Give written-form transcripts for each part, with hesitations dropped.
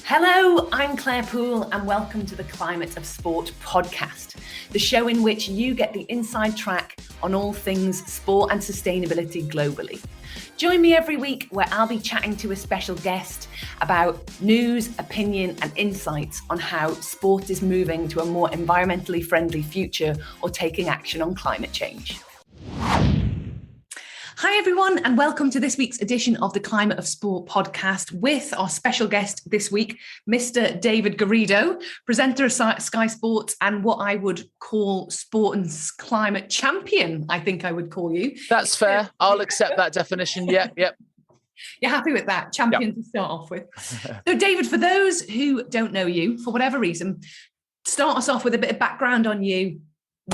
Hello, I'm Claire Poole and welcome to the Climate of Sport podcast, the show in which you get the inside track on all things sport and sustainability globally. Join me every week where I'll be chatting to a special guest about news, opinion and insights on how sport is moving to a more environmentally friendly future or taking action on climate change. Hi everyone and welcome to this week's edition of the Climate of Sport podcast with our special guest this week, Mr. David Garrido, presenter of Sky Sports and what I would call sport and climate champion, I think I would call you. That's fair. I'll accept that definition. Yep. You're happy with that? Champion to start off with. So David, for those who don't know you, for whatever reason, start us off with a bit of background on you,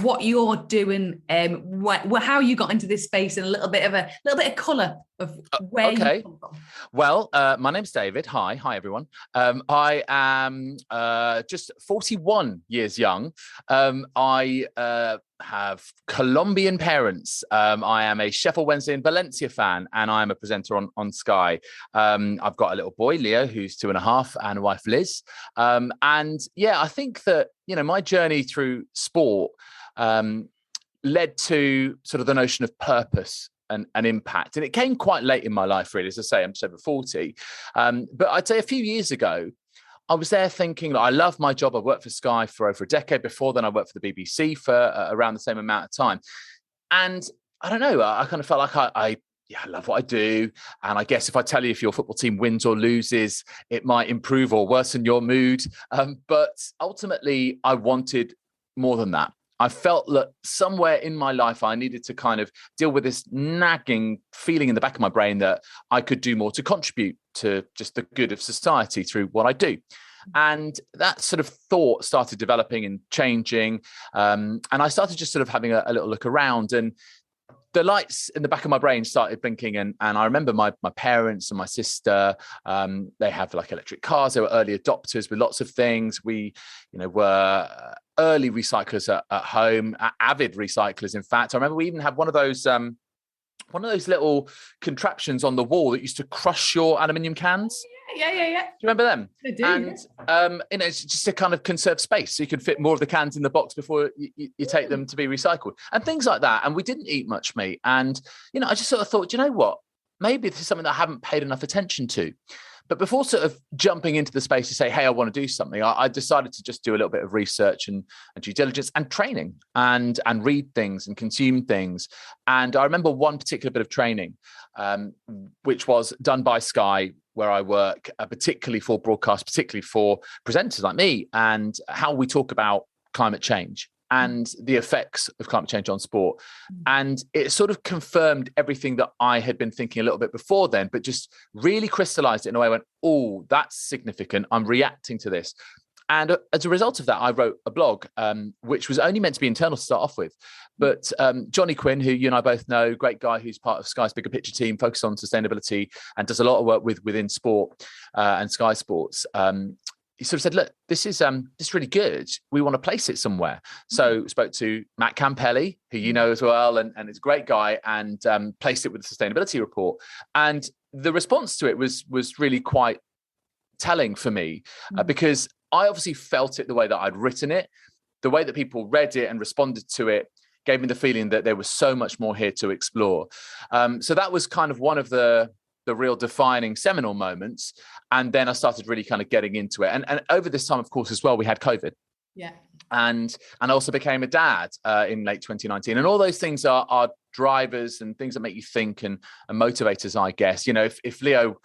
what you're doing, how you got into this space, and a little bit of colour of where you come from. Well, my name's David. Hi everyone. I am just 41 years young. I have Colombian parents. I am a Sheffield Wednesday and Valencia fan, and I am a presenter on Sky. I've got a little boy, Leo, who's 2.5, and a wife, Liz. I think that, my journey through sport led to sort of the notion of purpose and impact. And it came quite late in my life, really. As I say, I'm just over 40. But I'd say a few years ago, I was there thinking that I love my job. I've worked for Sky for over a decade. Before then, I worked for the BBC for around the same amount of time. And I don't know, I kind of felt like I love what I do. And I guess if I tell you if your football team wins or loses, it might improve or worsen your mood. But ultimately, I wanted more than that. I felt that somewhere in my life, I needed to kind of deal with this nagging feeling in the back of my brain that I could do more to contribute to just the good of society through what I do. And that sort of thought started developing and changing. And I started just sort of having a little look around, and the lights in the back of my brain started blinking. And I remember my parents and my sister, they have like electric cars. They were early adopters with lots of things. We, were early recyclers at home, avid recyclers. In fact, I remember we even had one of those little contraptions on the wall that used to crush your aluminium cans. Yeah. Do you remember them? I do. And it's just to kind of conserve space, so you could fit more of the cans in the box before you take them to be recycled, and things like that. And we didn't eat much meat, and I just sort of thought, you know what? Maybe this is something that I haven't paid enough attention to. But before sort of jumping into the space to say, hey, I want to do something, I decided to just do a little bit of research and due diligence and training and read things and consume things. And I remember one particular bit of training, which was done by Sky, where I work, particularly for broadcast, particularly for presenters like me, and how we talk about climate change and the effects of climate change on sport. And it sort of confirmed everything that I had been thinking a little bit before then, but just really crystallized it in a way. I went, oh, that's significant. I'm reacting to this. And as a result of that, I wrote a blog, which was only meant to be internal to start off with. But Johnny Quinn, who you and I both know, great guy who's part of Sky's Bigger Picture team, focused on sustainability and does a lot of work within sport and Sky Sports. He sort of said, look, this is really good. We want to place it somewhere. So spoke to Matt Campelli, who you know as well, and is a great guy, and placed it with the sustainability report. And the response to it was really quite telling for me, because I obviously felt it the way that I'd written it. The way that people read it and responded to it gave me the feeling that there was so much more here to explore. So that was kind of one of the real defining seminal moments. And then I started really kind of getting into it. And over this time, of course, as well, we had COVID. Yeah. And I also became a dad in late 2019. And all those things are drivers and things that make you think and motivators, I guess. If Leo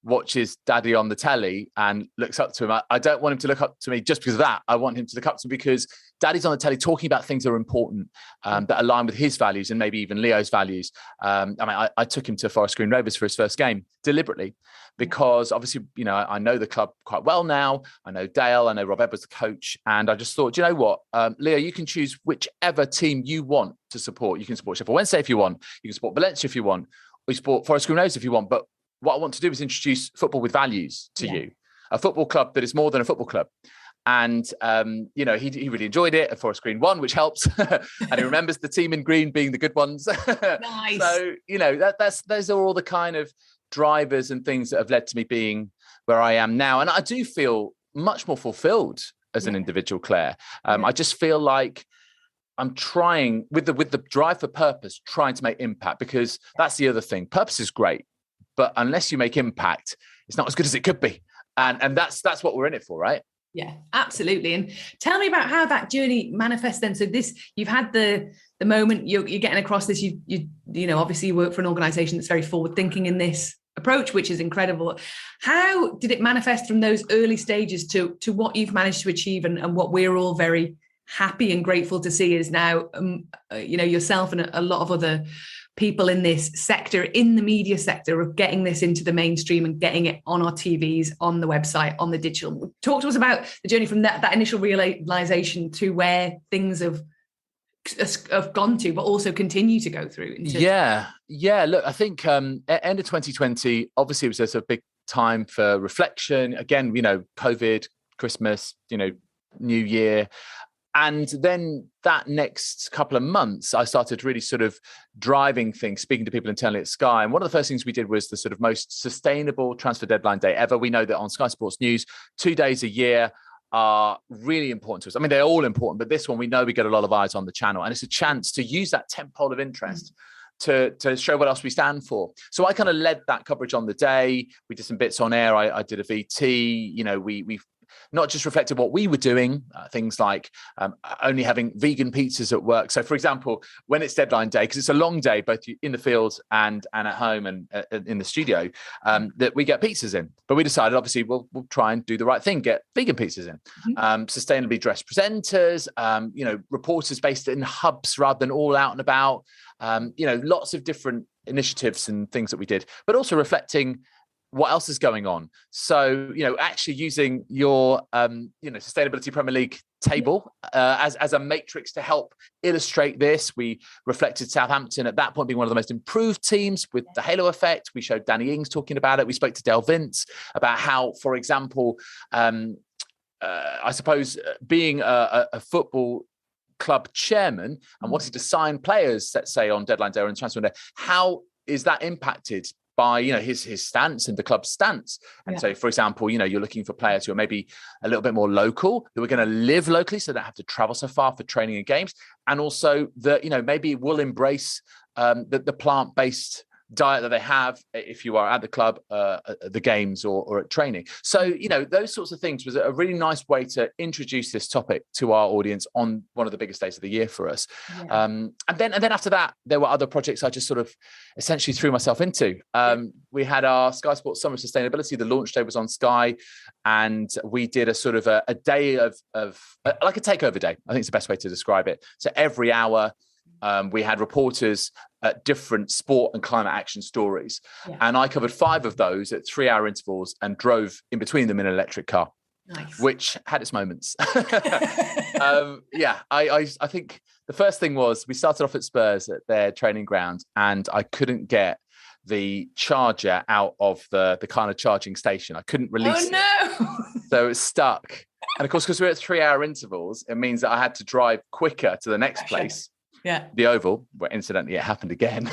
watches daddy on the telly and looks up to him, I don't want him to look up to me just because of that. I want him to look up to me because daddy's on the telly talking about things that are important, that align with his values and maybe even Leo's values. I took him to Forest Green Rovers for his first game deliberately because obviously, I know the club quite well now. I know Dale, I know Rob Edwards, the coach. And I just thought, you know what, Leo, you can choose whichever team you want to support. You can support Sheffield Wednesday if you want. You can support Valencia if you want. Or you support Forest Green Rovers if you want. But what I want to do is introduce football with values to you, a football club that is more than a football club. And, he really enjoyed it. And Forest Green won, which helps. And he remembers the team in green being the good ones. Nice. So, those are all the kind of drivers and things that have led to me being where I am now. And I do feel much more fulfilled as an individual, Claire. I just feel like I'm trying with the drive for purpose, trying to make impact, because that's the other thing. Purpose is great, but unless you make impact, it's not as good as it could be. And that's what we're in it for, right? Yeah, absolutely. And tell me about how that journey manifests then. So you've had the moment you're getting across this, you obviously you work for an organization that's very forward thinking in this approach, which is incredible. How did it manifest from those early stages to what you've managed to achieve and what we're all very happy and grateful to see is now, yourself and a lot of other people in this sector, in the media sector, of getting this into the mainstream and getting it on our TVs, on the website, on the digital. Talk to us about the journey from that initial realization to where things have gone to, but also continue to go through. Yeah. Look, I think end of 2020, obviously it was a big time for reflection. Again, COVID, Christmas, New Year. And then that next couple of months, I started really sort of driving things, speaking to people internally at Sky. And one of the first things we did was the sort of most sustainable transfer deadline day ever. We know that on Sky Sports News, 2 days a year are really important to us. I mean, they're all important, but this one, we know we get a lot of eyes on the channel. And it's a chance to use that tentpole of interest to show what else we stand for. So I kind of led that coverage on the day. We did some bits on air. I did a VT. We not just reflected what we were doing, things like only having vegan pizzas at work. So, for example, when it's deadline day, because it's a long day, both in the field and at home and in the studio, that we get pizzas in. But we decided, obviously, we'll try and do the right thing, get vegan pizzas in. Sustainably dressed presenters, reporters based in hubs rather than all out and about. Lots of different initiatives and things that we did, but also reflecting what else is going on. So, actually using your, Sustainability Premier League table as a matrix to help illustrate this. We reflected Southampton at that point being one of the most improved teams with the halo effect. We showed Danny Ings talking about it. We spoke to Del Vince about how, for example, I suppose being a football club chairman and wanting to sign players, let's say on deadline day or in transfer day, how is that impacted by his stance and the club's stance? And so, for example, you're looking for players who are maybe a little bit more local, who are going to live locally, so they don't have to travel so far for training and games, and also that maybe will embrace the plant-based diet that they have if you are at the club, at the games or at training. So, those sorts of things was a really nice way to introduce this topic to our audience on one of the biggest days of the year for us. And then after that, there were other projects I just sort of essentially threw myself into. We had our Sky Sports Summer of Sustainability. The launch day was on Sky, and we did a sort of a day of like a takeover day. I think it's the best way to describe it. So every hour, we had reporters at different sport and climate action stories. And I covered 5 of those at 3-hour intervals and drove in between them in an electric car, which had its moments. I think the first thing was we started off at Spurs at their training ground, and I couldn't get the charger out of the kind of charging station. I couldn't release it. So it was stuck. And of course, because we're at 3-hour intervals, it means that I had to drive quicker to the next place. The Oval, where incidentally it happened again.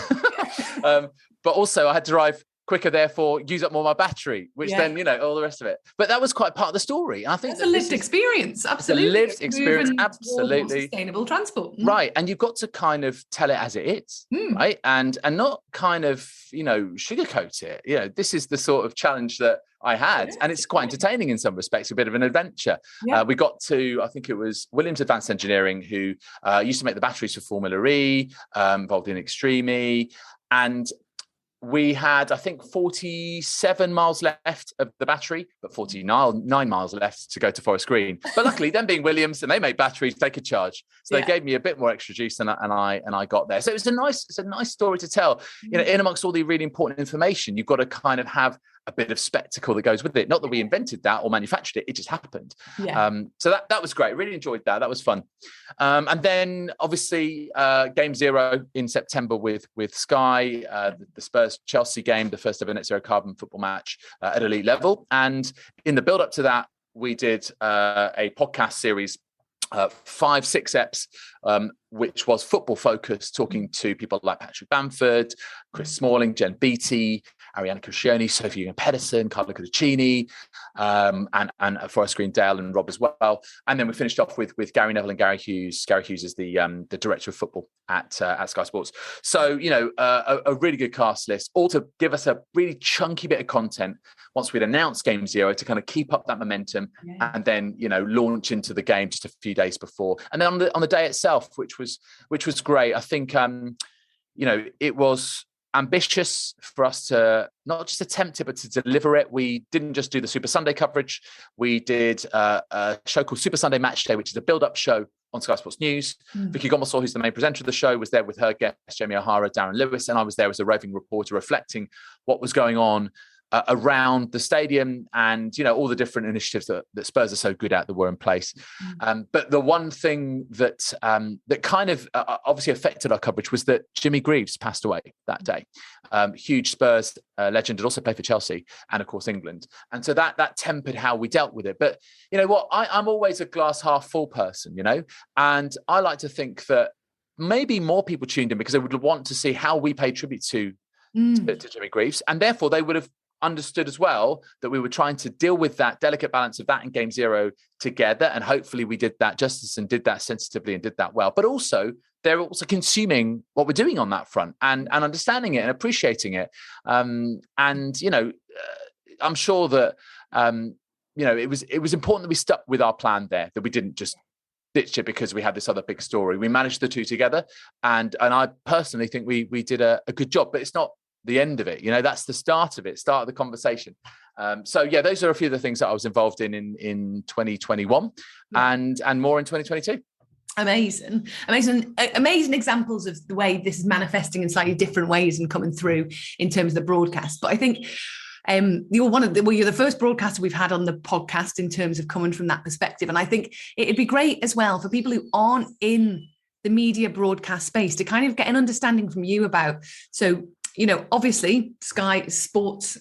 But also I had to drive quicker, therefore use up more of my battery, which then, all the rest of it. But that was quite part of the story. And I think it's a lived experience. Absolutely. It's a lived experience. Absolutely. Sustainable transport. Right. And you've got to kind of tell it as it is, right? And not kind of, sugarcoat it. This is the sort of challenge that I had, and it's quite entertaining in some respects, a bit of an adventure. We got to, I think it was Williams Advanced Engineering, who used to make the batteries for Formula E, involved in Extreme E, and we had, I think, 47 miles left of the battery, but 49 miles left to go to Forest Green. But luckily, them being Williams and they make batteries, they could charge. So they gave me a bit more extra juice, and I got there. So it's a nice story to tell. In amongst all the really important information, you've got to kind of have a bit of spectacle that goes with it. Not that we invented that or manufactured it; it just happened. So that was great. Really enjoyed that. That was fun. And then obviously Game Zero in September with Sky, the Spurs Chelsea game, the first ever net zero carbon football match at elite level. And in the build up to that, we did a podcast series, 5-6 eps, which was football focused, talking to people like Patrick Bamford, Chris Smalling, Jen Beattie, Arianna Cuscioni, Sophie Pedersen, Carla Cudicini, and Forrest Greendale and Rob as well. And then we finished off with Gary Neville and Gary Hughes. Gary Hughes is the director of football at Sky Sports. So, a really good cast list, all to give us a really chunky bit of content once we'd announced Game Zero to kind of keep up that momentum and then, launch into the game just a few days before. And then on the day itself, which was great. I think, it was ambitious for us to not just attempt it, but to deliver it. We didn't just do the Super Sunday coverage. We did a show called Super Sunday Match Day, which is a build-up show on Sky Sports News. Vicky Gomelsall, who's the main presenter of the show, was there with her guest, Jamie O'Hara, Darren Lewis, and I was there as a roving reporter reflecting what was going on around the stadium and, all the different initiatives that Spurs are so good at that were in place. But the one thing that kind of obviously affected our coverage was that Jimmy Greaves passed away that day. Huge Spurs legend, had also played for Chelsea and, of course, England. And so that tempered how we dealt with it. But you know what? I'm always a glass half full person, and I like to think that maybe more people tuned in because they would want to see how we pay tribute to Jimmy Greaves. And therefore, they would have understood as well that we were trying to deal with that delicate balance of that and Game Zero together. And hopefully we did that justice and did that sensitively and did that well. But also, they're also consuming what we're doing on that front and understanding it and appreciating it. I'm sure that, it was important that we stuck with our plan there, that we didn't just ditch it because we had this other big story. We managed the two together. And I personally think we did a good job, but it's not the end of it. That's the start of it, start of the conversation. Those are a few of the things that I was involved in 2021 and more in 2022. Amazing examples of the way this is manifesting in slightly different ways and coming through in terms of the broadcast. But I think you're the first broadcaster we've had on the podcast in terms of coming from that perspective. And I think it'd be great as well for people who aren't in the media broadcast space to kind of get an understanding from you about, so obviously Sky Sports,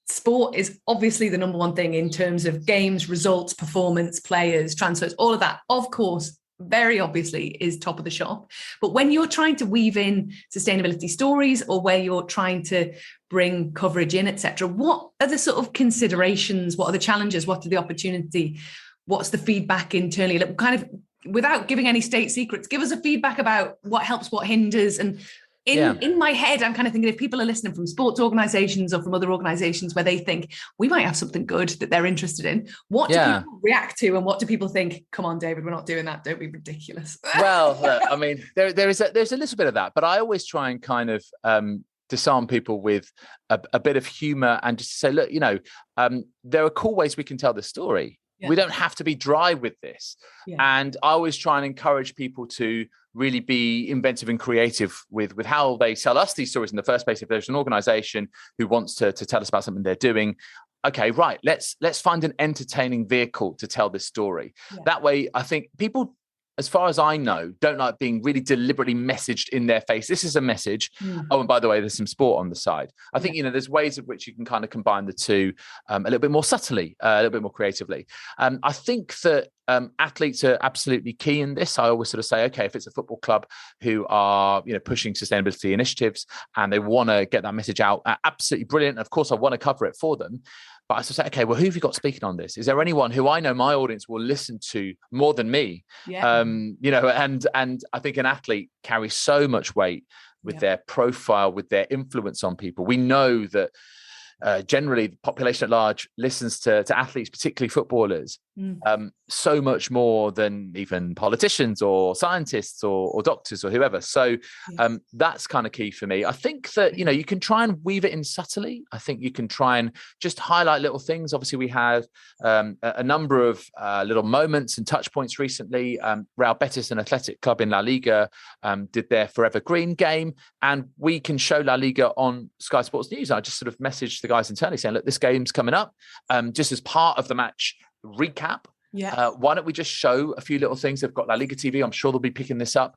sport is obviously the number one thing in terms of games, results, performance, players, transfers, all of that, of course, very obviously is top of the shop. But when you're trying to weave in sustainability stories or where you're trying to bring coverage in, etc., what are the sort of considerations? What are the challenges? What are the opportunity? What's the feedback internally? Kind of, without giving any state secrets, give us a feedback about what helps, what hinders. And in my head, I'm kind of thinking if people are listening from sports organizations or from other organizations where they think we might have something good that they're interested in, what do people react to and what do people think, come on, David, we're not doing that. Don't be ridiculous. Well, I mean, there's a little bit of that, but I always try and kind of disarm people with a bit of humor and just say, look, there are cool ways we can tell this story. Yeah. We don't have to be dry with this. Yeah. And I always try and encourage people to really be inventive and creative with how they tell us these stories in the first place. If there's an organization who wants to tell us about something they're doing, okay, right, let's find an entertaining vehicle to tell this story. Yeah. That way, I think people, as far as I know, don't like being really deliberately messaged in their face. This is a message. Oh, and by the way, there's some sport on the side. I think, there's ways in which you can kind of combine the two a little bit more subtly, a little bit more creatively. I think that athletes are absolutely key in this. I always sort of say, okay, if it's a football club who are, pushing sustainability initiatives and they want to get that message out, absolutely brilliant. Of course, I want to cover it for them. But I say, okay, well, who have you got speaking on this? Is there anyone who I know my audience will listen to more than me? Yeah. And I think an athlete carries so much weight with their profile, with their influence on people. We know that generally the population at large listens to athletes, particularly footballers, so much more than even politicians or scientists or doctors or whoever. So that's kind of key for me. I think that, you can try and weave it in subtly. I think you can try and just highlight little things. Obviously, we had a number of little moments and touch points recently. Real Betis, an athletic club in La Liga, did their Forever Green game, and we can show La Liga on Sky Sports News. I just sort of messaged the guys internally saying, look, this game's coming up, just as part of the match recap. Yeah. Why don't we just show a few little things? They've got La Liga TV. I'm sure they'll be picking this up.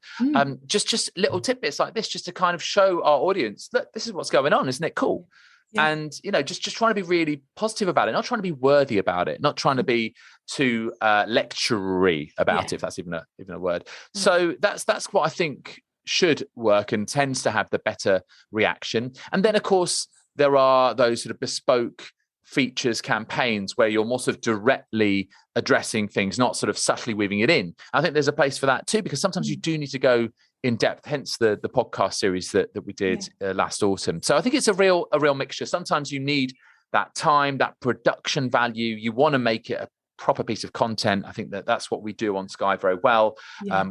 Just little tidbits like this, just to kind of show our audience that this is what's going on. Isn't it cool? Yeah. And, just trying to be really positive about it, not trying to be worthy about it, not trying to be too lecturery about it, if that's even a word. So that's what I think should work and tends to have the better reaction. And then, of course, there are those sort of bespoke features, campaigns where you're more sort of directly addressing things, not sort of subtly weaving it in. I think there's a place for that too, because sometimes you do need to go in depth, hence the podcast series that we did last autumn. So I think it's a real mixture. Sometimes you need that time, that production value. You want to make it a proper piece of content. I think that's what we do on Sky very well.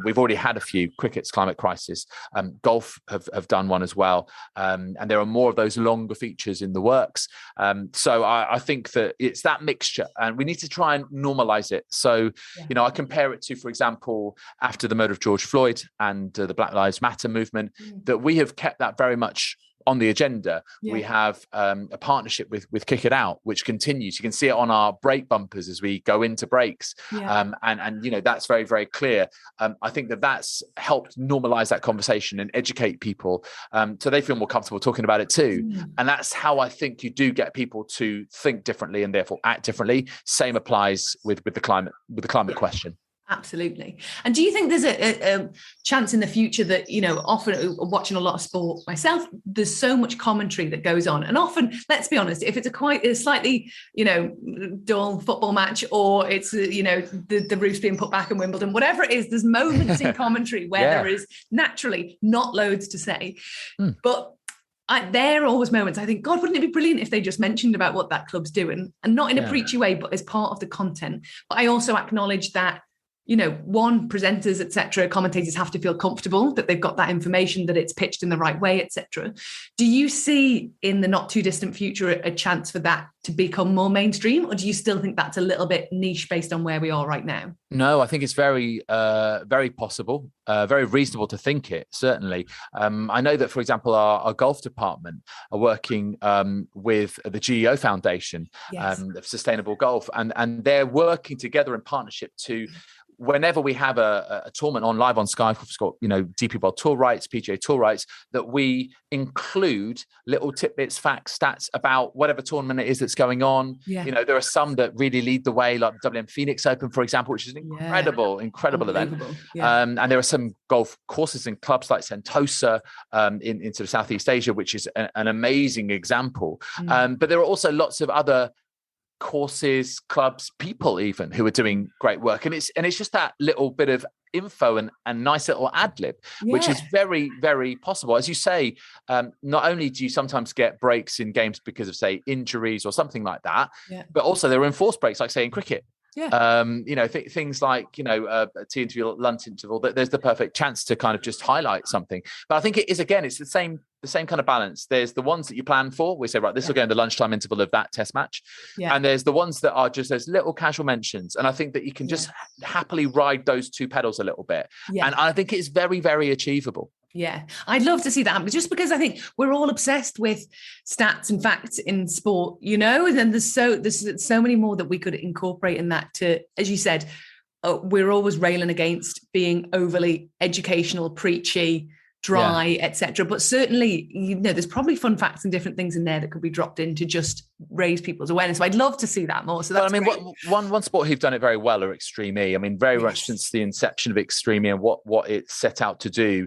We've already had a few. Cricket's Climate Crisis, golf have done one as well, and there are more of those longer features in the works. So I think that it's that mixture, and we need to try and normalize it. So I compare it to, for example, after the murder of George Floyd and the Black Lives Matter movement, that we have kept that very much on the agenda. We have a partnership with Kick It Out, which continues. You can see it on our break bumpers as we go into breaks. And that's very, very clear. I think that's helped normalize that conversation and educate people, so they feel more comfortable talking about it too. And that's how I think you do get people to think differently and therefore act differently. Same applies with the climate question. Absolutely. And do you think there's a chance in the future that, often watching a lot of sport myself, there's so much commentary that goes on. And often, let's be honest, if it's a slightly, dull football match, or it's, the roof's being put back in Wimbledon, whatever it is, there's moments in commentary where there is naturally not loads to say. But there are always moments I think, God, wouldn't it be brilliant if they just mentioned about what that club's doing, and not in a preachy way, but as part of the content. But I also acknowledge that, presenters, etc., commentators have to feel comfortable that they've got that information, that it's pitched in the right way, etc. Do you see in the not too distant future a chance for that to become more mainstream, or do you still think that's a little bit niche based on where we are right now? No, I think it's very, very possible, very reasonable to think it, certainly. I know that, for example, our golf department are working with the GEO Foundation of Sustainable Golf, and they're working together in partnership to, whenever we have a tournament on live on Sky, we've got, DP World Tour rights, PGA Tour rights, that we include little tidbits, facts, stats about whatever tournament it is that's going on. There are some that really lead the way, like the WM Phoenix Open, for example, which is an incredible event. And there are some golf courses and clubs like Sentosa in sort of Southeast Asia, which is an amazing example. But there are also lots of other courses, clubs, people even who are doing great work, and it's just that little bit of info and nice little ad lib, which is very, very possible. As you say, not only do you sometimes get breaks in games because of, say, injuries or something like that, but also there are enforced breaks, like, say, in cricket. Things like, a tea interval, lunch interval, that there's the perfect chance to kind of just highlight something. But I think it is, again, it's the same kind of balance. There's the ones that you plan for. We say, right, this will go in the lunchtime interval of that test match. And there's the ones that are just those little casual mentions. And I think that you can just happily ride those two pedals a little bit. And I think it's very, very achievable. Yeah, I'd love to see that happen, just because I think we're all obsessed with stats and facts in sport, and then there's so many more that we could incorporate in that to, as you said, we're always railing against being overly educational, preachy, dry, etc. But certainly, there's probably fun facts and different things in there that could be dropped in to just raise people's awareness. So I'd love to see that more. So that's great. One sport who've done it very well are Extreme E. I mean, very much since the inception of Extreme E and what it set out to do.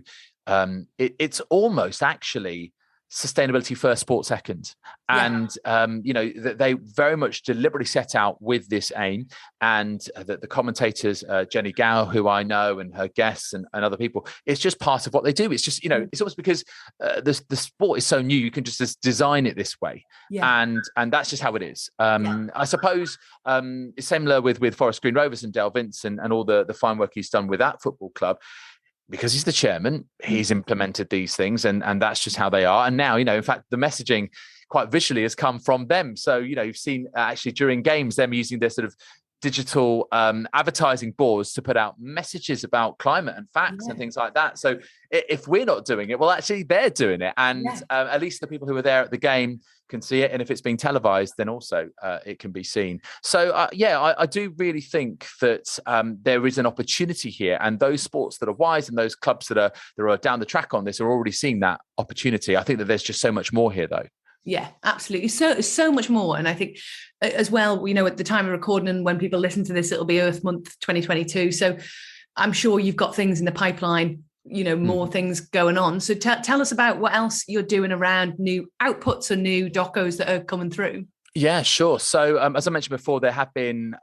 It's almost actually sustainability first, sport second. And, they very much deliberately set out with this aim. And the commentators, Jenny Gow, who I know, and her guests and other people, it's just part of what they do. It's just, it's almost because the sport is so new, you can just design it this way. And that's just how it is. I suppose it's similar with Forest Green Rovers and Dale Vince and all the fine work he's done with that football club. Because he's the chairman, he's implemented these things, and that's just how they are. And now, in fact, the messaging quite visually has come from them. So, you've seen actually during games, them using their sort of digital advertising boards to put out messages about climate and facts and things like that. So if we're not doing it, well, actually they're doing it. And at least the people who are there at the game can see it. And if it's being televised, then also it can be seen. So, I do really think that there is an opportunity here. And those sports that are wise and those clubs that are down the track on this are already seeing that opportunity. I think that there's just so much more here, though. Yeah, absolutely. So much more. And I think as well, at the time of recording and when people listen to this, it'll be Earth Month 2022. So I'm sure you've got things in the pipeline more things going on. So tell us about what else you're doing around new outputs or new docos that are coming through. Yeah, sure. So as I mentioned before, there have been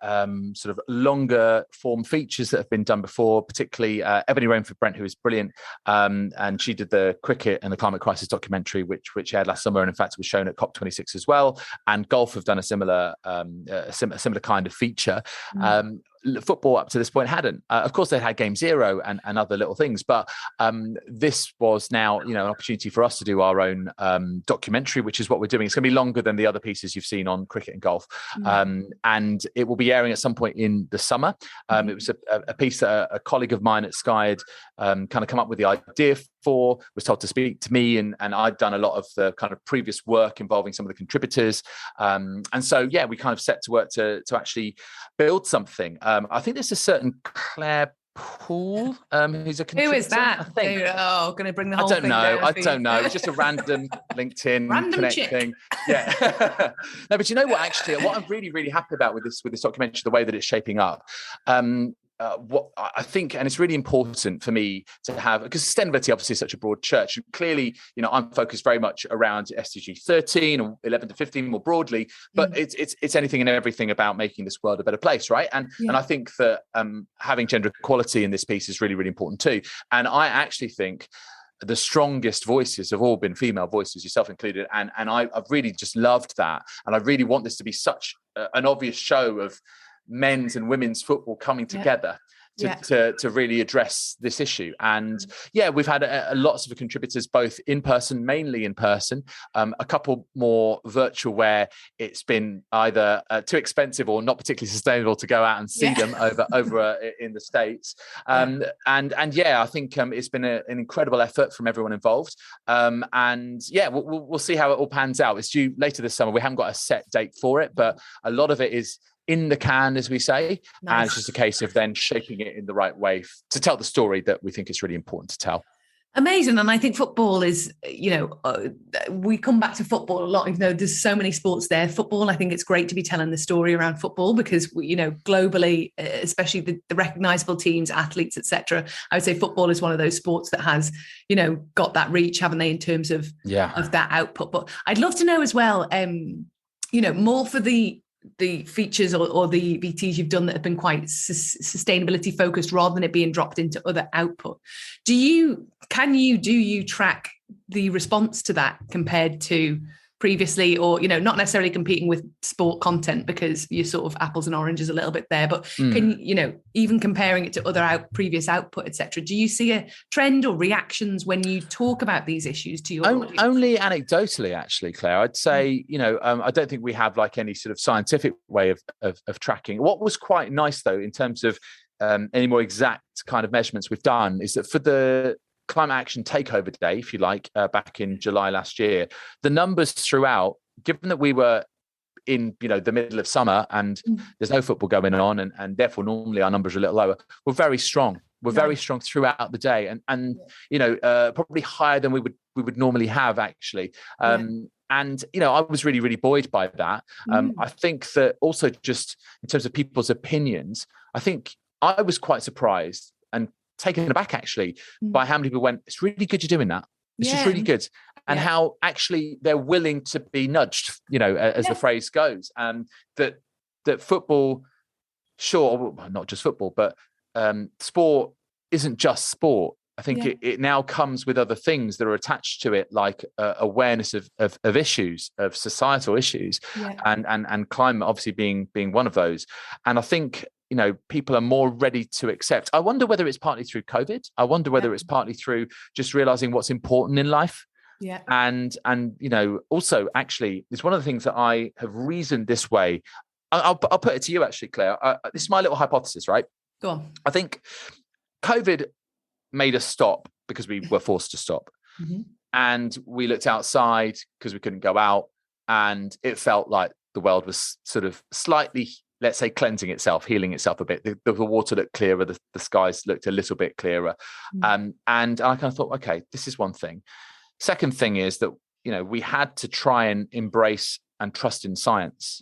sort of longer form features that have been done before, particularly Ebony Rainford-Brent, who is brilliant. And she did the cricket and the climate crisis documentary, which aired last summer. And in fact, it was shown at COP26 as well. And golf have done a similar kind of feature. Football up to this point hadn't. Of course, they had Game Zero and other little things, but this was now, an opportunity for us to do our own documentary, which is what we're doing. It's going to be longer than the other pieces you've seen on cricket and golf, and it will be airing at some point in the summer. It was a piece that a colleague of mine at Sky had kind of come up with the idea for, was told to speak to me, and I'd done a lot of the kind of previous work involving some of the contributors, and so we kind of set to work to actually build something. I think there's a certain Claire Poole, who's a contributor. Who is that? I think. Going to bring the whole thing down. I don't know. It's just a random LinkedIn connect thing. Yeah. No, but you know what? Actually, what I'm really, really happy about with this documentary, the way that it's shaping up. What I think, and it's really important for me to have, because sustainability obviously is such a broad church. And clearly, I'm focused very much around SDG 13 or 11 to 15 more broadly, but it's anything and everything about making this world a better place, right? And I think that having gender equality in this piece is really, really important too. And I actually think the strongest voices have all been female voices, yourself included. And I've really just loved that. And I really want this to be such an obvious show of men's and women's football coming together to really address this issue. And we've had lots of contributors, both in person, mainly in person, a couple more virtual where it's been either too expensive or not particularly sustainable to go out and see them over in the States. I think it's been an incredible effort from everyone involved. We'll see how it all pans out. It's due later this summer. We haven't got a set date for it, but a lot of it is in the can, as we say. Nice. And it's just a case of then shaping it in the right way to tell the story that we think is really important to tell. Amazing. And I think football is, we come back to football a lot, even though there's so many sports there. Football, I think it's great to be telling the story around football because, globally, especially the recognisable teams, athletes, etc. I would say football is one of those sports that has, got that reach, haven't they, in terms of that output. But I'd love to know as well, more for the features or the VTs you've done that have been quite sustainability focused rather than it being dropped into other output. Do you track the response to that compared to previously, or, not necessarily competing with sport content because you're sort of apples and oranges a little bit there, but can, even comparing it to other previous output, etc. Do you see a trend or reactions when you talk about these issues to your audience? Only anecdotally, actually, Claire. I'd say, I don't think we have like any sort of scientific way of tracking. What was quite nice though, in terms of any more exact kind of measurements we've done, is that for the Climate Action Takeover Day, if you like, back in July last year, the numbers throughout, given that we were in the middle of summer and there's no football going on, and therefore normally our numbers are a little lower, we're very strong. We're very strong throughout the day, and probably higher than we would normally have actually. And I was really, really buoyed by that. I think that also just in terms of people's opinions, I think I was quite surprised and taken aback actually by how many people went, it's really good you're doing that. It's just really good. And how actually they're willing to be nudged, as the phrase goes. That football, sure, not just football, but sport isn't just sport. I think it now comes with other things that are attached to it, like awareness of issues, of societal issues, and climate obviously being one of those. And I think people are more ready to accept. I wonder whether it's partly through COVID. I wonder whether it's partly through just realizing what's important in life. Yeah. And also actually, it's one of the things that I have reasoned this way. I'll put it to you actually, Claire. This is my little hypothesis, right? Go on. I think COVID made us stop because we were forced to stop. And we looked outside because we couldn't go out. And it felt like the world was sort of slightly, let's say, cleansing itself, healing itself a bit. The water looked clearer, the skies looked a little bit clearer. And I kind of thought, okay, this is one thing. Second thing is that, we had to try and embrace and trust in science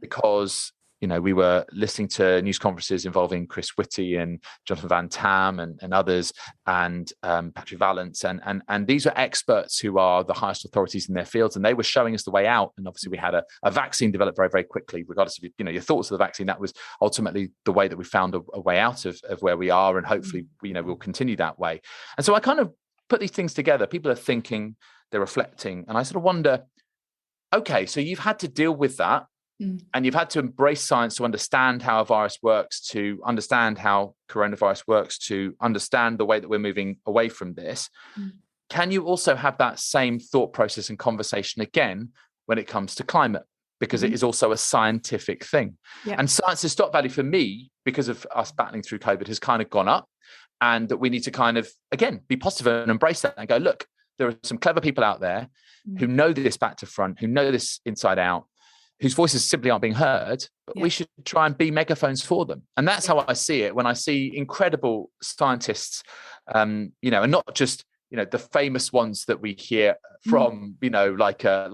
because we were listening to news conferences involving Chris Whitty and Jonathan Van Tam and others, and Patrick Vallance, and these were experts who are the highest authorities in their fields, and they were showing us the way out. And obviously, we had a vaccine developed very, very quickly. Regardless of your thoughts of the vaccine, that was ultimately the way that we found a way out of where we are, and hopefully, we'll continue that way. And so I kind of put these things together. People are thinking, they're reflecting, and I sort of wonder, okay, so you've had to deal with that. And you've had to embrace science to understand how a virus works, to understand how coronavirus works, to understand the way that we're moving away from this. Can you also have that same thought process and conversation again when it comes to climate? Because it is also a scientific thing. And science's stock value for me, because of us battling through COVID, has kind of gone up. And that we need to kind of, again, be positive and embrace that and go, look, there are some clever people out there who know this back to front, who know this inside out, whose voices simply aren't being heard, but we should try and be megaphones for them. And that's how I see it when I see incredible scientists, and not just, the famous ones that we hear from, like a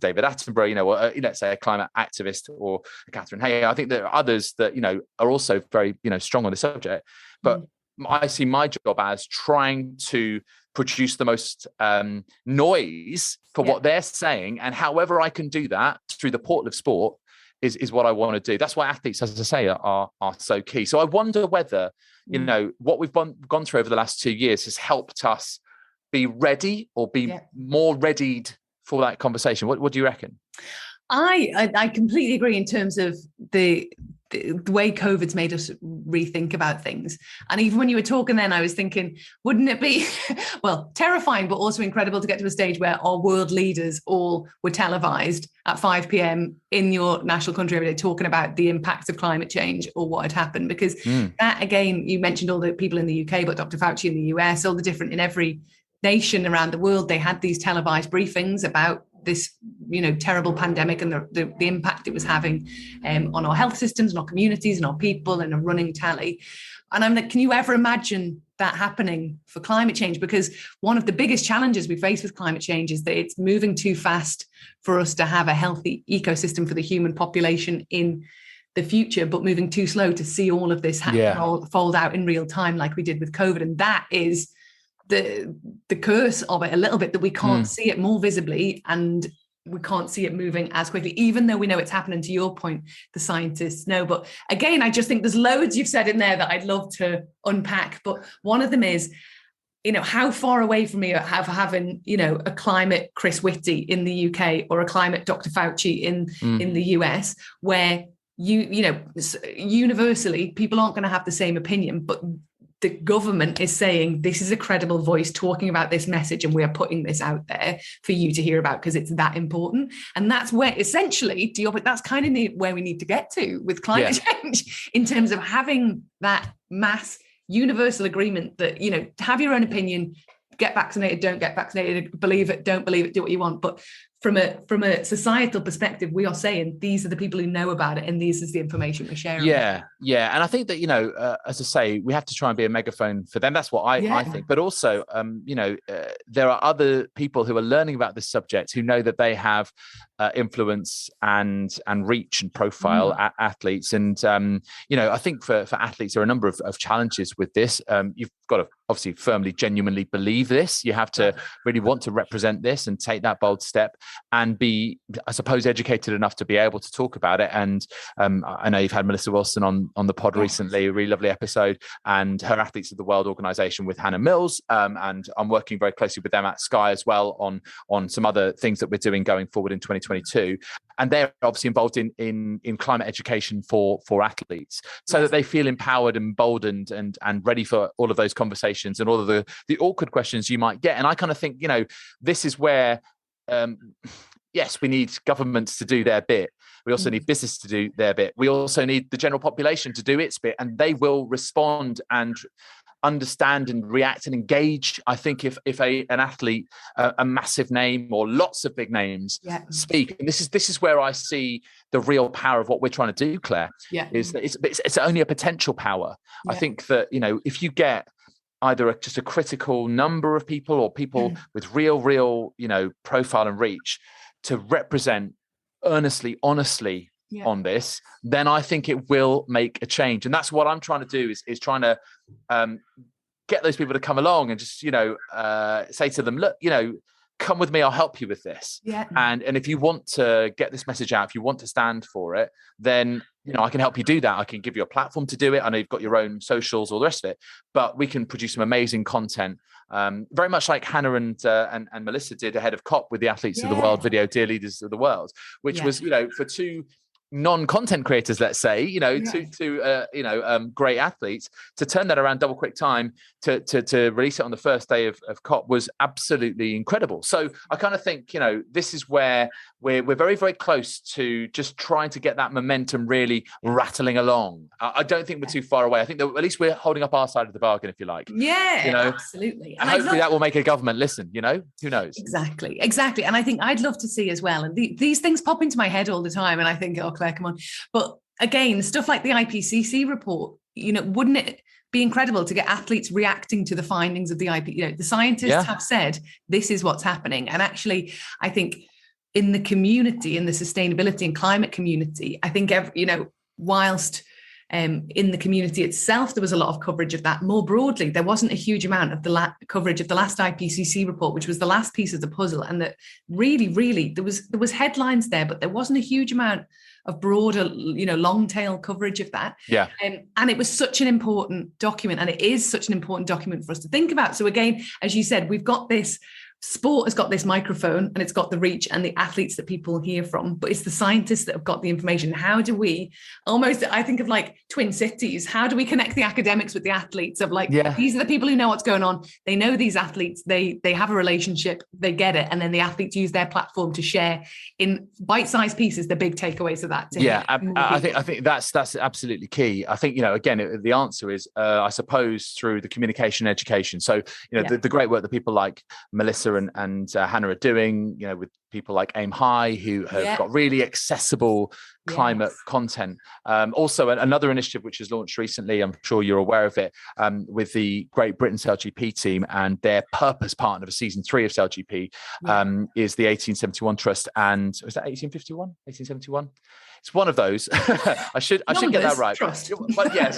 David Attenborough, or let's say a climate activist or a Catherine Hay. I think there are others that, are also very, strong on the subject. But I see my job as trying to produce the most noise for what they're saying, and however I can do that through the portal of sport is what I want to do. That's why athletes, as I say, are so key. So I wonder whether what we've gone through over the last 2 years has helped us be ready or be more readied for that conversation. What do you reckon? I completely agree in terms of the way COVID's made us rethink about things. And even when you were talking then, I was thinking, wouldn't it be, well, terrifying, but also incredible to get to a stage where our world leaders all were televised at 5 p.m. in your national country every day talking about the impacts of climate change or what had happened? Because that, again, you mentioned all the people in the UK, but Dr. Fauci in the US, all the different, in every nation around the world, they had these televised briefings about this, terrible pandemic and the impact it was having on our health systems and our communities and our people, and a running tally. And I'm like, can you ever imagine that happening for climate change? Because one of the biggest challenges we face with climate change is that it's moving too fast for us to have a healthy ecosystem for the human population in the future, but moving too slow to see all of this fold out in real time like we did with COVID. And that is the curse of it a little bit, that we can't see it more visibly, and we can't see it moving as quickly, even though we know it's happening. To your point, the scientists know. But again, I just think there's loads you've said in there that I'd love to unpack. But one of them is, how far away from me have having, a climate Chris Whitty in the UK or a climate Dr. Fauci in the US, where universally people aren't going to have the same opinion, but the government is saying this is a credible voice talking about this message, and we are putting this out there for you to hear about because it's that important. And that's where, essentially, that's kind of where we need to get to with climate change, in terms of having that mass universal agreement that, have your own opinion, get vaccinated, don't get vaccinated, believe it, don't believe it, do what you want. But from a societal perspective, we are saying these are the people who know about it, and this is the information we're sharing. Yeah. And I think that, as I say, we have to try and be a megaphone for them. That's what I think. But also, there are other people who are learning about this subject who know that they have influence and reach and profile athletes. And, I think for athletes, there are a number of challenges with this. You've got to obviously firmly, genuinely believe this. You have to really want to represent this and take that bold step and be, I suppose, educated enough to be able to talk about it. And I know you've had Melissa Wilson on the pod recently, a really lovely episode, and her Athletes of the World organization with Hannah Mills. And I'm working very closely with them at Sky as well on some other things that we're doing going forward in 2022. And they're obviously involved in climate education for athletes, so that they feel empowered and emboldened and ready for all of those conversations and all of the awkward questions you might get. And I kind of think, this is where, yes, we need governments to do their bit. We also need business to do their bit. We also need the general population to do its bit, and they will respond and understand and react and engage. I think if an athlete, a massive name or lots of big names speak, and this is where I see the real power of what we're trying to do, Claire, is that it's only a potential power. I think that, if you get either just a critical number of people or people with real, profile and reach to represent earnestly, honestly, on this, then I think it will make a change. And that's what I'm trying to do is trying to get those people to come along and just, say to them, look, come with me, I'll help you with this. Yeah. And if you want to get this message out, if you want to stand for it, then, I can help you do that. I can give you a platform to do it. I know you've got your own socials, all the rest of it, but we can produce some amazing content. Very much like Hannah and Melissa did ahead of COP with the Athletes of the World, Video Dear Leaders of the World, which was, for two non-content creators, let's say, two great athletes, to turn that around double quick time to release it on the first day of COP was absolutely incredible. So I kind of think, this is where we're very, very close to just trying to get that momentum really rattling along. I don't think we're too far away. I think that at least we're holding up our side of the bargain, if you like. Yeah, absolutely. And hopefully that will make a government listen, who knows? Exactly. And I think I'd love to see as well. And these things pop into my head all the time. And I think, oh, Claire, come on. But again, stuff like the IPCC report, wouldn't it be incredible to get athletes reacting to the findings of the the scientists have said, this is what's happening. And actually, I think in the community, in the sustainability and climate community, I think, whilst in the community itself, there was a lot of coverage of that. More broadly, there wasn't a huge amount of the coverage of the last IPCC report, which was the last piece of the puzzle. And that really, there was headlines there, but there wasn't a huge amount of broader, long tail coverage of that. Yeah. And it was such an important document, and it is such an important document for us to think about. So again, as you said, we've got this. Sport has got this microphone and it's got the reach and the athletes that people hear from, but it's the scientists that have got the information. How do we I think of like twin cities, how do we connect the academics with the athletes of these are the people who know what's going on. They know these athletes, they have a relationship, they get it. And then the athletes use their platform to share in bite-sized pieces, the big takeaways of that. I think that's absolutely key. I think, again, the answer is, I suppose, through the communication education. So, the great work that people like Melissa and Hannah are doing, with people like Aim High, who have got really accessible climate content. Also, another initiative which was launched recently, I'm sure you're aware of it, with the Great Britain SailGP team, and their purpose partner for season 3 of SailGP is the 1871 Trust. And was that 1851? 1871? It's one of those. I should get that right. Trust. But yes,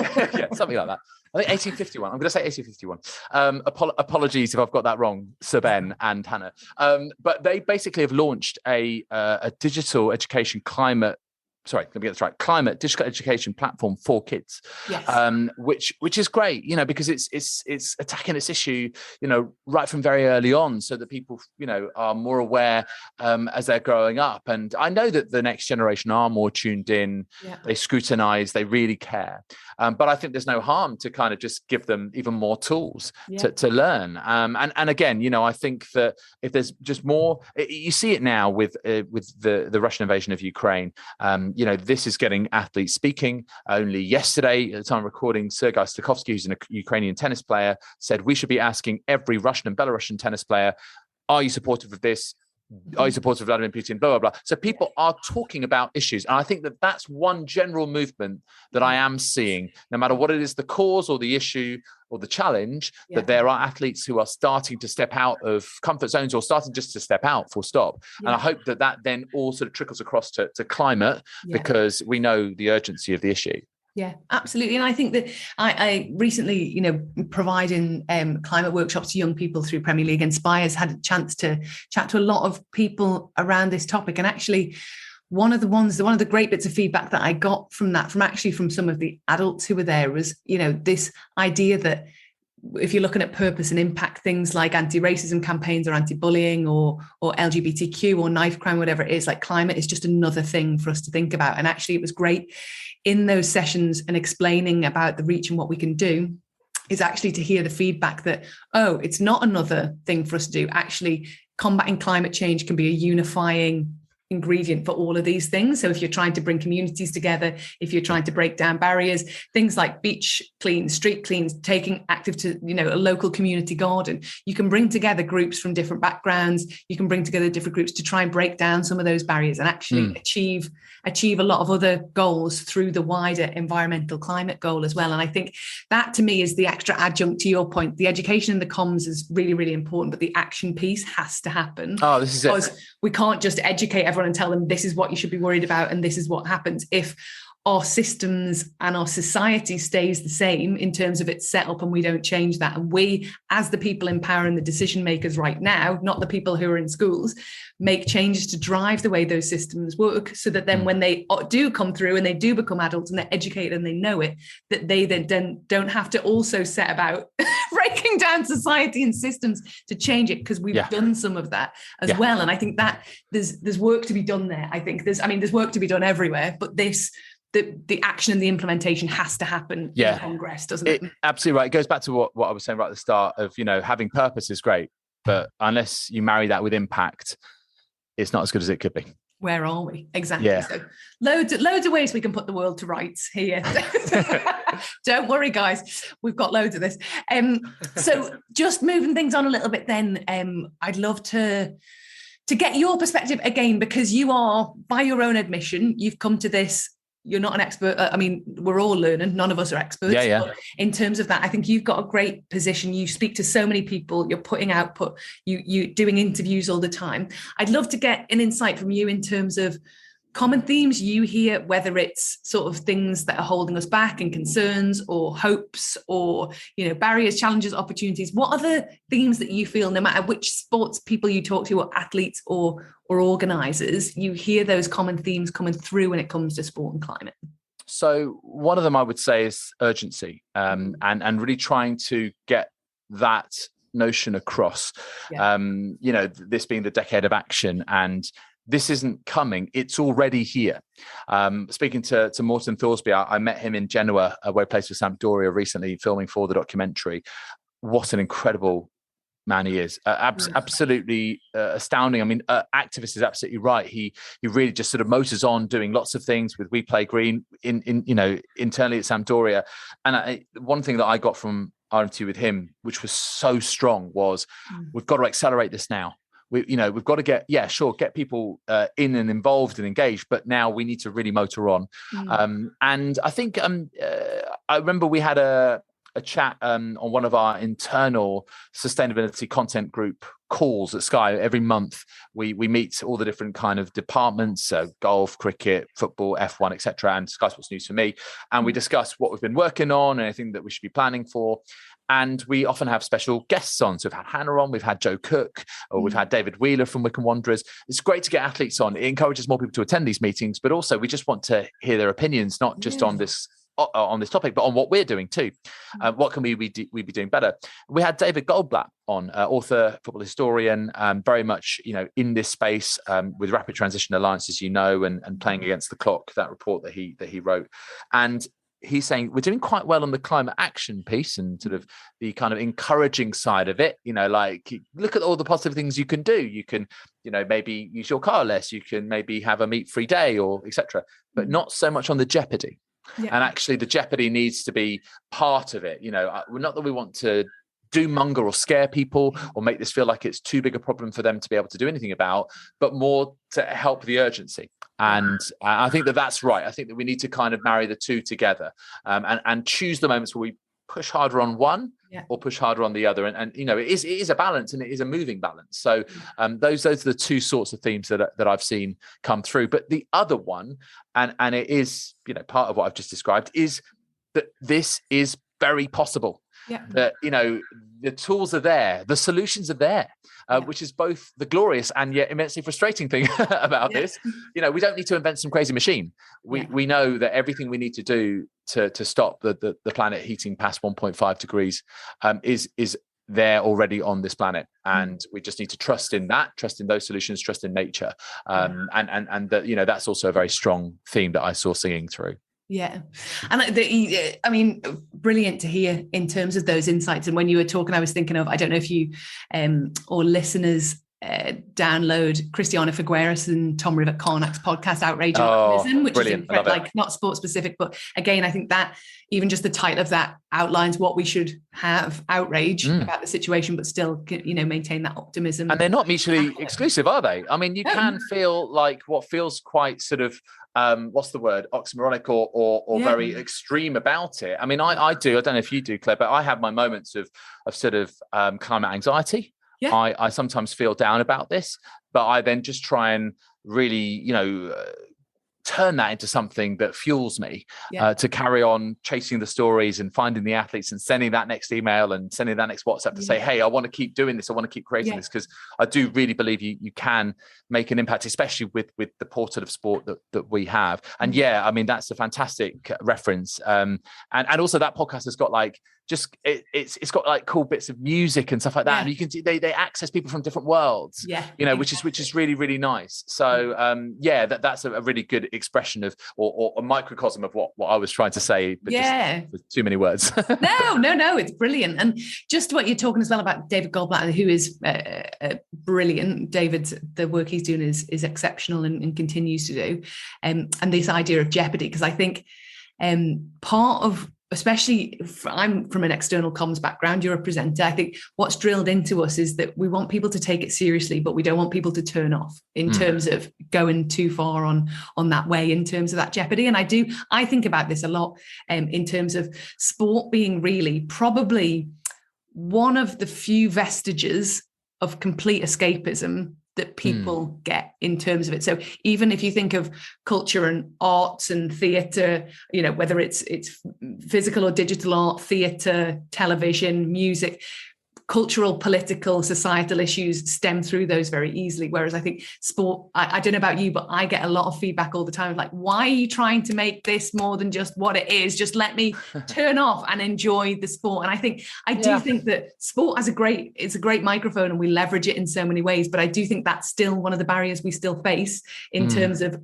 something like that. I think 1851. I'm going to say 1851. Apologies if I've got that wrong, Sir Ben and Hannah. But they basically have launched a digital education climate digital education platform for kids, which is great, because it's attacking this issue, right from very early on, so that people, are more aware as they're growing up. And I know that the next generation are more tuned in, they scrutinize, they really care. But I think there's no harm to kind of just give them even more tools to learn. And again, I think that if there's just more, you see it now with the Russian invasion of Ukraine. This is getting athletes speaking. Only yesterday, at the time of recording, Sergei Stakhovsky, who's a Ukrainian tennis player, said we should be asking every Russian and Belarusian tennis player, are you supportive of this? Are you supportive of Vladimir Putin? Blah, blah, blah. So people are talking about issues. And I think that that's one general movement that I am seeing, no matter what it is, the cause or the issue or the challenge, that there are athletes who are starting to step out of comfort zones, or starting just to step out, full stop. And I hope that then all sort of trickles across to climate, because we know the urgency of the issue. Yeah, absolutely. And I think that I recently, providing climate workshops to young people through Premier League Inspires, had a chance to chat to a lot of people around this topic. And actually, one of the great bits of feedback that I got from some of the adults who were there was, this idea that if you're looking at purpose and impact, things like anti-racism campaigns or anti-bullying or LGBTQ or knife crime, whatever it is, like climate is just another thing for us to think about. And actually, it was great in those sessions and explaining about the reach and what we can do, is actually to hear the feedback that, it's not another thing for us to do. Actually, combating climate change can be a unifying ingredient for all of these things. So if you're trying to bring communities together, if you're trying to break down barriers, things like beach cleans, street cleans, taking active to, a local community garden, you can bring together groups from different backgrounds. You can bring together different groups to try and break down some of those barriers and actually achieve a lot of other goals through the wider environmental climate goal as well. And I think that, to me, is the extra adjunct to your point. The education and the comms is really, really important, but the action piece has to happen. Oh, this is because we can't just educate everyone everyone and tell them this is what you should be worried about and this is what happens. If our systems and our society stays the same in terms of its setup and we don't change that, and we, as the people in power and the decision makers right now, not the people who are in schools, make changes to drive the way those systems work, so that then when they do come through and they do become adults and they're educated and they know it, that they then don't have to also set about breaking down society and systems to change it, because we've done some of that as well. And I think that there's work to be done there. I think there's work to be done everywhere, but the action and the implementation has to happen in Congress, doesn't it? Absolutely right. It goes back to what I was saying right at the start of, having purpose is great, but unless you marry that with impact, it's not as good as it could be. Where are we? Exactly. Yeah. So loads of ways we can put the world to rights here. Don't worry, guys. We've got loads of this. So just moving things on a little bit then, I'd love to get your perspective again, because you are, by your own admission, you've come to this. You're not an expert. I mean, we're all learning. None of us are experts. Yeah. But in terms of that, I think you've got a great position. You speak to so many people. You're putting output. You doing interviews all the time. I'd love to get an insight from you in terms of common themes you hear, whether it's sort of things that are holding us back and concerns or hopes or, barriers, challenges, opportunities. What are the themes that you feel, no matter which sports people you talk to, or athletes or organisers, you hear those common themes coming through when it comes to sport and climate? So one of them I would say is urgency, and really trying to get that notion across. This being the decade of action, and this isn't coming, it's already here. Speaking to Morten Thorsby, I met him in Genoa, where he plays for Sampdoria recently, filming for the documentary. What an incredible man he is. Absolutely astounding. I mean, activist is absolutely right. He really just sort of motors on, doing lots of things with We Play Green internally at Sampdoria. And one thing that I got from RMT with him, which was so strong, was we've got to accelerate this now. We've got to get people in and involved and engaged, but now we need to really motor on. And I think I remember we had a chat on one of our internal sustainability content group calls at Sky. Every month we meet all the different kind of departments, golf, cricket, football, F1, etc., and Sky Sports News for me, and we discuss what we've been working on, anything that we should be planning for. And we often have special guests on. So we've had Hannah on, we've had Joe Cook, or we've had David Wheeler from Wycombe Wanderers. It's great to get athletes on. It encourages more people to attend these meetings, but also we just want to hear their opinions, not just on this topic, but on what we're doing too. What can we be doing better? We had David Goldblatt on, author, football historian, very much in this space with Rapid Transition Alliance, as and playing against the clock. That report that he wrote, and he's saying we're doing quite well on the climate action piece and sort of the kind of encouraging side of it. Like, look at all the positive things you can do. You can, maybe use your car less. You can maybe have a meat-free day, or etc. But not so much on the jeopardy. Yeah. And actually, the jeopardy needs to be part of it. Not that we want to doom-monger or scare people or make this feel like it's too big a problem for them to be able to do anything about, but more to help the urgency. And I think that's right. I think that we need to kind of marry the two together, and choose the moments where we push harder on one or push harder on the other. And it is a balance, and it is a moving balance. So those are the two sorts of themes that I've seen come through. But the other one, and it is part of what I've just described, is that this is very possible. Yeah. That the tools are there, the solutions are there, which is both the glorious and yet immensely frustrating thing about this. We don't need to invent some crazy machine. We know that everything we need to do to stop the planet heating past 1.5 degrees is there already on this planet, and we just need to trust in those solutions, trust in nature, and that that's also a very strong theme that I saw singing through. Yeah. And I mean, brilliant to hear in terms of those insights. And when you were talking, I was thinking of, I don't know if you or listeners download Christiana Figueres and Tom Rivett-Carnack's podcast, Outrage and Optimism, which brilliant. is like not sport specific, but again, I think that even just the title of that outlines what we should have: outrage about the situation, but still, maintain that optimism. And they're not mutually exclusive, are they? I mean, you can feel like what feels quite sort of what's the word, oxymoronic or very extreme about it. I mean, I do. I don't know if you do, Claire, but I have my moments of sort of climate anxiety. Yeah. I sometimes feel down about this, but I then just try and really, turn that into something that fuels me to carry on chasing the stories and finding the athletes and sending that next email and sending that next WhatsApp to say, hey, I want to keep doing this. I want to keep creating this, because I do really believe you can make an impact, especially with the portal of sport that we have. And that's a fantastic reference. And also that podcast has got it's got like cool bits of music and stuff like that. And you can see they access people from different worlds, which is really, really nice. So that's a really good expression of or a microcosm of what I was trying to say, but just with too many words. No, it's brilliant. And just what you're talking as well about David Goldblatt, who is brilliant. David's, the work he's doing is exceptional and continues to do. And this idea of jeopardy, because I think part of, especially I'm from an external comms background, you're a presenter. I think what's drilled into us is that we want people to take it seriously, but we don't want people to turn off in terms of going too far on that way, in terms of that jeopardy. And I think about this a lot in terms of sport being really probably one of the few vestiges of complete escapism that people get in terms of it. So even if you think of culture and arts and theatre, whether it's physical or digital art, theatre, television, music, cultural, political, societal issues stem through those very easily. Whereas I think sport, I don't know about you, but I get a lot of feedback all the time of like, why are you trying to make this more than just what it is? Just let me turn off and enjoy the sport. And I do think that sport it's a great microphone and we leverage it in so many ways. But I do think that's still one of the barriers we still face in terms of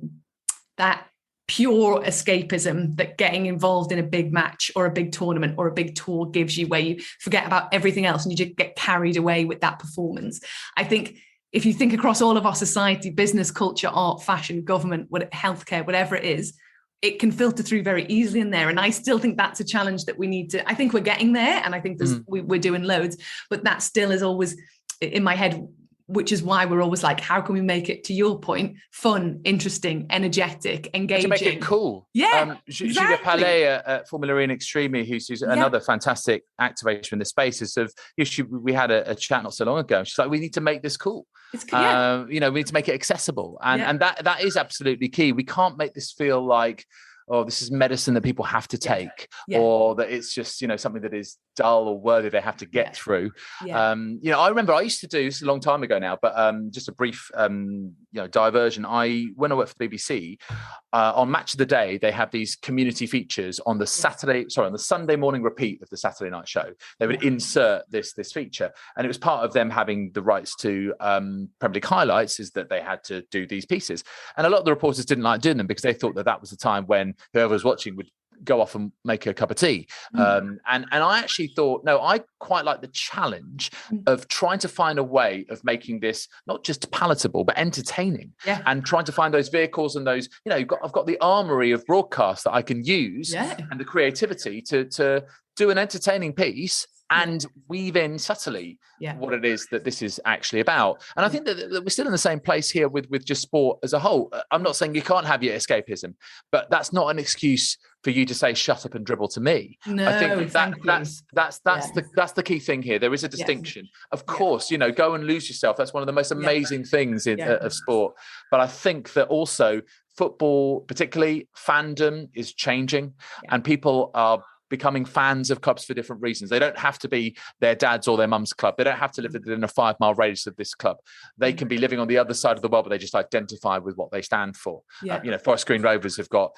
that pure escapism that getting involved in a big match or a big tournament or a big tour gives you, where you forget about everything else and you just get carried away with that performance. I think if you think across all of our society, business, culture, art, fashion, government, healthcare, whatever it is, it can filter through very easily in there. And I still think that's a challenge that we need to, I think we're getting there, and I think we're doing loads, but that still is always in my head, which is why we're always like, how can we make it, to your point, fun, interesting, energetic, engaging? To make it cool. Yeah, Julia Pallet at Formula E and Extreme, who's another fantastic activation in the spaces of, we had a chat not so long ago. She's like, we need to make this cool. It's cool. We need to make it accessible. And that is absolutely key. We can't make this feel like, oh, this is medicine that people have to take, or that it's just, something that is dull or worthy they have to get through. I remember I used to do this a long time ago now, but just a brief, diversion. When I worked for the BBC, on Match of the Day, they have these community features on the Sunday morning repeat of the Saturday night show. They would insert this feature, and it was part of them having the rights to Premier League highlights, is that they had to do these pieces. And a lot of the reporters didn't like doing them because they thought that was the time when whoever was watching would go off and make a cup of tea. And I actually thought, no, I quite like the challenge of trying to find a way of making this not just palatable, but entertaining, and trying to find those vehicles and those, I've got the armory of broadcast that I can use and the creativity to do an entertaining piece and weave in subtly what it is that this is actually about. And I think that we're still in the same place here with just sport as a whole. I'm not saying you can't have your escapism, but that's not an excuse for you to say shut up and dribble to me. No, I think that's the key thing here. There is a distinction. Of course, go and lose yourself. That's one of the most amazing things of sport. But I think that also football, particularly fandom, is changing, and people are becoming fans of clubs for different reasons. They don't have to be their dad's or their mum's club. They don't have to live within a 5-mile radius of this club. They can be living on the other side of the world, but they just identify with what they stand for. Forest Green Rovers have got,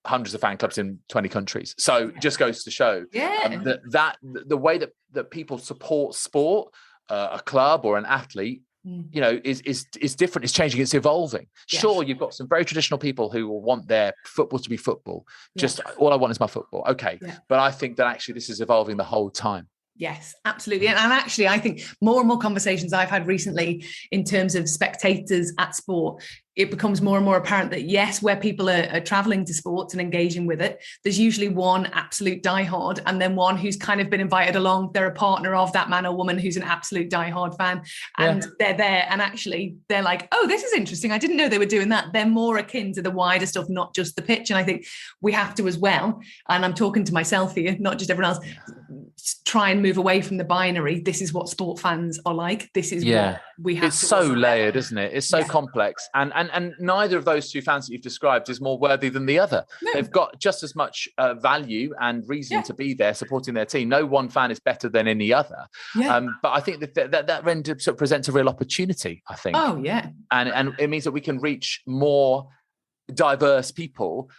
hundreds of fan clubs in 20 countries. So it just goes to show that the way that people support sport, a club or an athlete, is different. It's changing. It's evolving. Sure, you've got some very traditional people who will want their football to be football. Just all I want is my football. Okay. But I think that actually this is evolving the whole time. Yes, absolutely. And actually, I think more and more conversations I've had recently in terms of spectators at sport, it becomes more and more apparent that yes, where people are traveling to sports and engaging with it, there's usually one absolute diehard and then one who's kind of been invited along. They're a partner of that man or woman who's an absolute diehard fan, and they're there. And actually they're like, oh, this is interesting. I didn't know they were doing that. They're more akin to the wider stuff, not just the pitch. And I think we have to as well. And I'm talking to myself here, not just everyone else. try and move away from the binary. This is what sport fans are like. This is what we have. It's so layered, isn't it? It's so complex. And neither of those two fans that you've described is more worthy than the other. No. They've got just as much value and reason to be there supporting their team. No one fan is better than any other. But I think that sort of presents a real opportunity, I think. Oh, yeah. And it means that we can reach more diverse people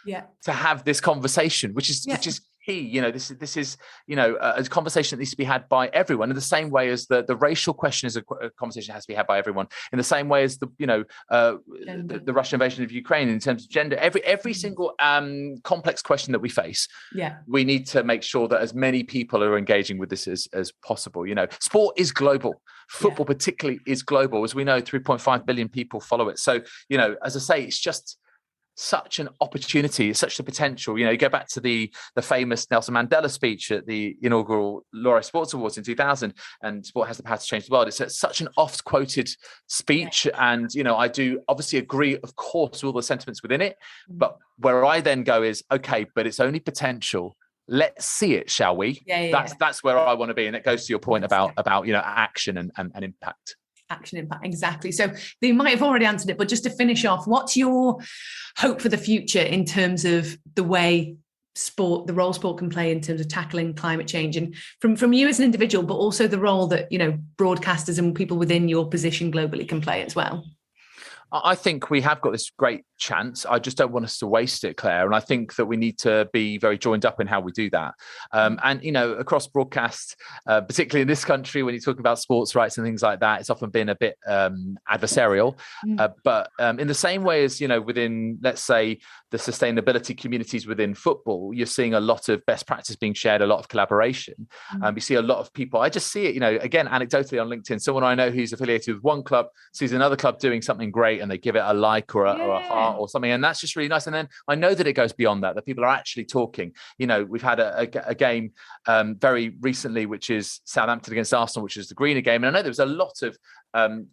to have this conversation, which is key. You know, this is a conversation that needs to be had by everyone in the same way as the racial question is a conversation that has to be had by everyone, in the same way as the Russian invasion of Ukraine in terms of gender. Every single complex question that we face, we need to make sure that as many people are engaging with this as possible. You know, sport is global. Football particularly is global. As we know, 3.5 billion people follow it. So, you know, as I say, it's just such an opportunity, such the potential. You know, you go back to the famous Nelson Mandela speech at the inaugural Laureate Sports Awards in 2000, and sport has the power to change the world. It's such an oft-quoted speech, and you know, I do obviously agree, of course, with all the sentiments within it. But where I then go is, okay, but it's only potential. Let's see it, shall we? That's where I want to be, and it goes to your point about action and impact. Action impact, exactly. So they might have already answered it, but just to finish off, what's your hope for the future in terms of the way sport, the role sport can play in terms of tackling climate change, and from you as an individual, but also the role that, you know, broadcasters and people within your position globally can play as well? I think we have got this great chance. I just don't want us to waste it, Claire. And I think that we need to be very joined up in how we do that. And, you know, across broadcast, particularly in this country, when you're talking about sports rights and things like that, it's often been a bit adversarial. But in the same way as, you know, within, let's say, the sustainability communities within football, you're seeing a lot of best practice being shared, a lot of collaboration. You see a lot of people. I just see it, you know, again, anecdotally on LinkedIn, someone I know who's affiliated with one club sees another club doing something great, and they give it a like or a heart or something, and that's just really nice. And then I know that it goes beyond that people are actually talking. You know, we've had a game very recently, which is Southampton against Arsenal, which is the greener game, and I know there was a lot of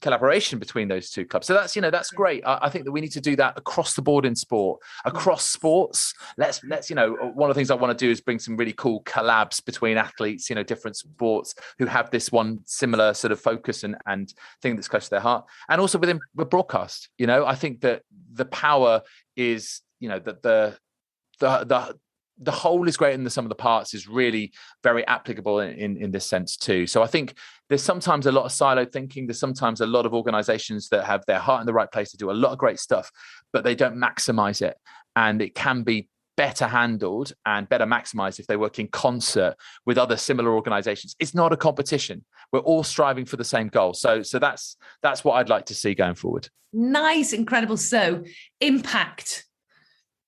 collaboration between those two clubs. So that's, you know, that's great. I think that we need to do that across the board in sport, across sports. Let's, you know, one of the things I want to do is bring some really cool collabs between athletes, you know, different sports who have this one similar sort of focus and thing that's close to their heart. And also within the broadcast, you know, I think that the power is, you know, that the whole is great and the sum of the parts is really very applicable in this sense too. So I think there's sometimes a lot of siloed thinking. There's sometimes a lot of organizations that have their heart in the right place to do a lot of great stuff, but they don't maximize it. And it can be better handled and better maximized if they work in concert with other similar organizations. It's not a competition. We're all striving for the same goal. So that's what I'd like to see going forward. Nice, incredible. So impact,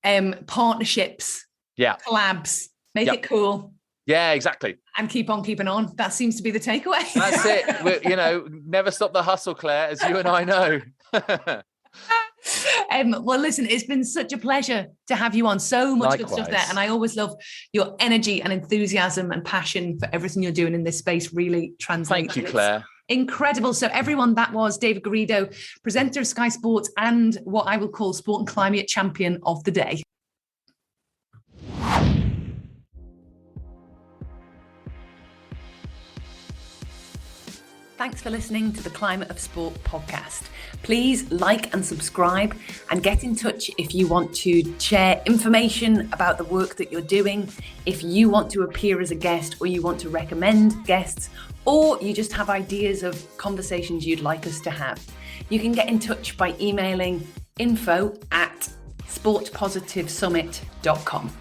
partnerships, collabs, make it cool. Yeah, exactly. And keep on keeping on. That seems to be the takeaway. That's it. You know, never stop the hustle, Claire, as you and I know. Well, listen, it's been such a pleasure to have you on. So much good stuff there. And I always love your energy and enthusiasm and passion for everything you're doing in this space. Really translates. Thank you, Claire. Incredible. So everyone, that was David Garrido, presenter of Sky Sports and what I will call Sport and Climate Champion of the Day. Thanks for listening to the Climate of Sport podcast. Please like and subscribe and get in touch if you want to share information about the work that you're doing, if you want to appear as a guest or you want to recommend guests, or you just have ideas of conversations you'd like us to have. You can get in touch by emailing info@sportpositivesummit.com.